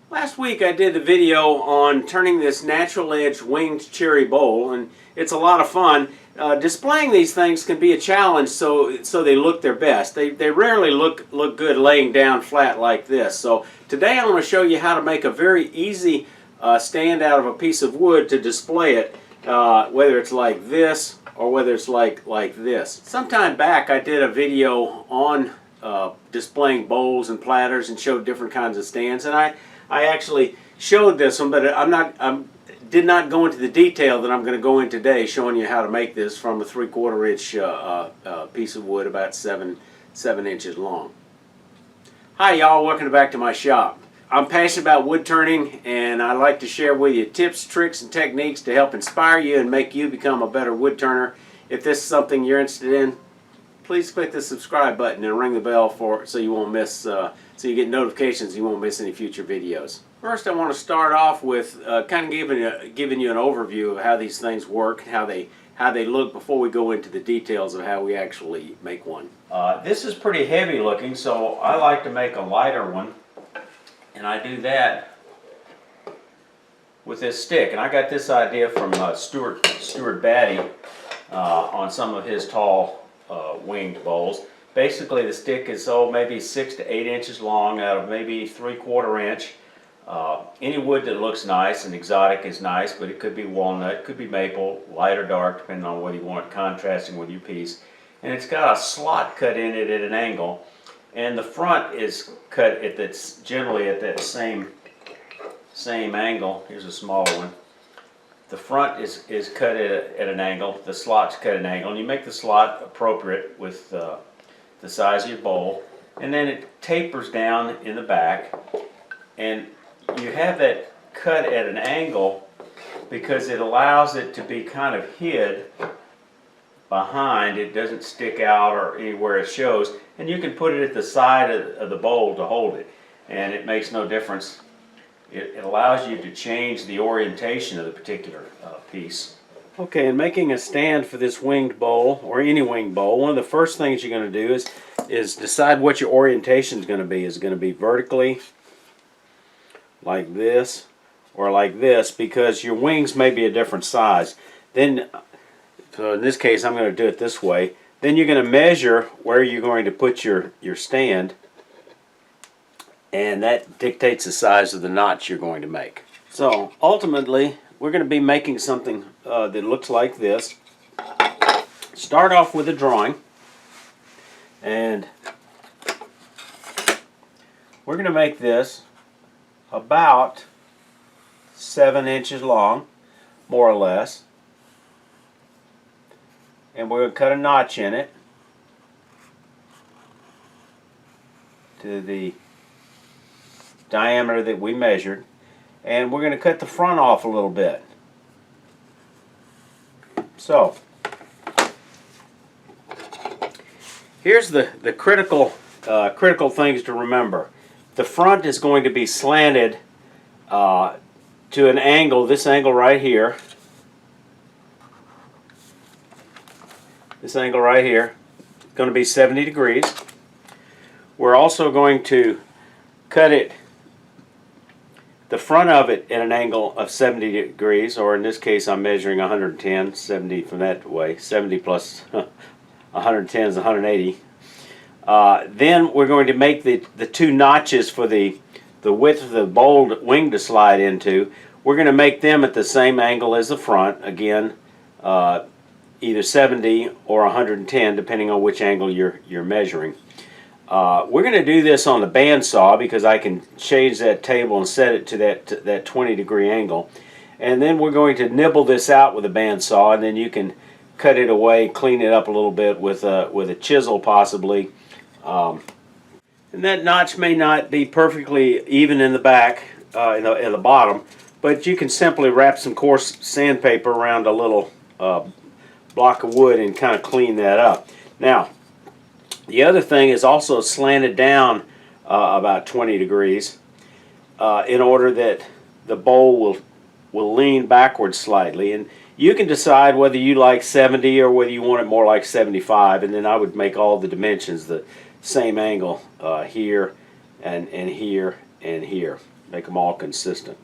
Last week I did a video on turning this natural edge winged cherry bowl, and it's a lot of fun. Displaying these things can be a challenge, so they look their best. They rarely look good laying down flat like this. So today I'm going to show you how to make a very easy stand out of a piece of wood to display it, whether it's like this or whether it's like this. Sometime back I did a video on displaying bowls and platters and showed different kinds of stands, and I actually showed this one, but I did not go into the detail that I'm going to go in today, showing you how to make this from a 3/4 inch piece of wood about 7 inches long. Hi y'all, welcome back to my shop. I'm passionate about wood turning, and I like to share with you tips, tricks, and techniques to help inspire you and make you become a better wood turner. If this is something you're interested in, please click the subscribe button and ring the bell so you won't miss, so you get notifications, you won't miss any future videos. First, I want to start off with kind of giving you an overview of how these things work, how they look before we go into the details of how we actually make one. This is pretty heavy looking, so I like to make a lighter one, and I do that with this stick. And I got this idea from Stuart Batty on some of his tall winged bowls. Basically, the stick is maybe 6 to 8 inches long out of maybe 3/4 inch. Any wood that looks nice and exotic is nice, but it could be walnut, it could be maple, light or dark, depending on whether you want it contrasting with your piece. And it's got a slot cut in it at an angle, and the front is cut generally at that same angle. Here's a smaller one. The front is cut at an angle, the slot's cut at an angle, and you make the slot appropriate with the size of your bowl, and then it tapers down in the back, and you have that cut at an angle because it allows it to be kind of hid behind. It doesn't stick out or anywhere it shows, and you can put it at the side of the bowl to hold it, and it makes no difference. It allows you to change the orientation of the particular piece. Okay, in making a stand for this winged bowl, or any winged bowl, one of the first things you're going to do is decide what your orientation is going to be. Is it going to be vertically, like this, or like this, because your wings may be a different size. Then, so in this case, I'm going to do it this way. Then you're going to measure where you're going to put your stand, and that dictates the size of the notch you're going to make. So ultimately, we're going to be making something that looks like this. Start off with a drawing, and we're going to make this about 7 inches long, more or less, and we're going to cut a notch in it to the diameter that we measured, and we're going to cut the front off a little bit. So here's the critical things to remember. The front is going to be slanted to an angle, this angle right here. This angle right here is going to be 70 degrees. We're also going to cut it, the front of it, at an angle of 70 degrees, or in this case I'm measuring 110, 70 from that way, 70 plus 110 is 180. Then we're going to make the two notches for the width of the bowl wing to slide into. We're going to make them at the same angle as the front, again either 70 or 110 depending on which angle you're measuring. We're going to do this on the bandsaw because I can change that table and set it to that 20-degree angle. And then we're going to nibble this out with a bandsaw, and then you can cut it away, clean it up a little bit with a chisel possibly. And that notch may not be perfectly even in the back, in the bottom, but you can simply wrap some coarse sandpaper around a little block of wood and kind of clean that up. Now, the other thing is also slanted down about 20 degrees in order that the bowl will lean backwards slightly. And you can decide whether you like 70 or whether you want it more like 75, and then I would make all the dimensions the same angle here and here and here. make them all consistent.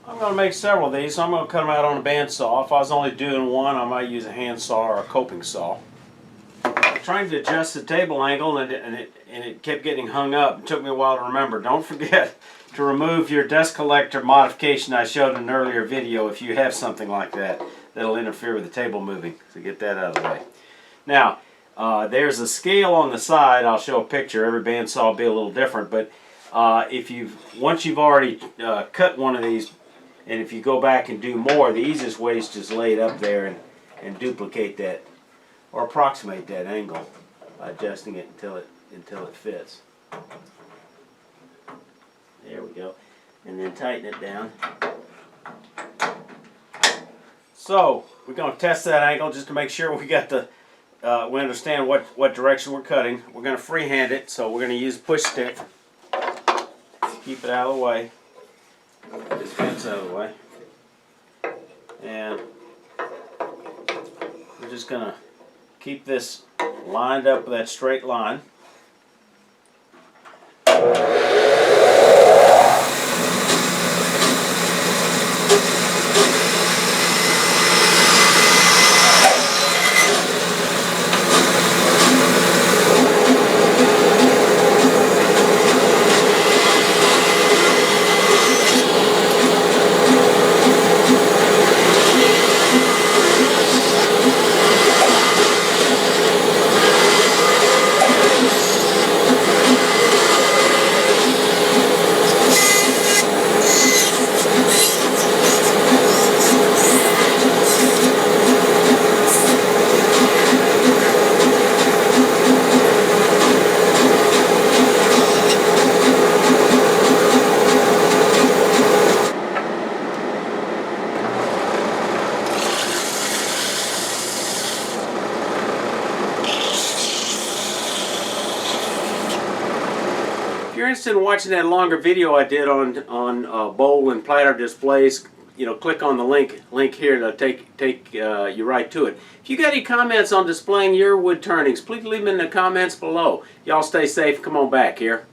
I'm going to make several of these, so I'm going to cut them out on a bandsaw. If I was only doing one, I might use a handsaw or a coping saw. Trying to adjust the table angle, and it kept getting hung up. It took me a while to remember. Don't forget to remove your dust collector modification I showed in an earlier video if you have something like that that'll interfere with the table moving. So get that out of the way. Now, there's a scale on the side. I'll show a picture. Every bandsaw will be a little different, but once you've already cut one of these, and if you go back and do more, the easiest way is just lay it up there and duplicate that or approximate that angle by adjusting it until it fits. There we go. And then tighten it down. So we're going to test that angle just to make sure we got we understand what direction we're cutting. We're going to freehand it, so we're going to use a push stick. Keep it out of the way. This fence out of the way. And we're just going to keep this lined up with that straight line. If you're interested in watching that longer video I did on bowl and platter displays, click on the link here to take you right to it. If you got any comments on displaying your wood turnings, please leave them in the comments below. Y'all stay safe. Come on back here.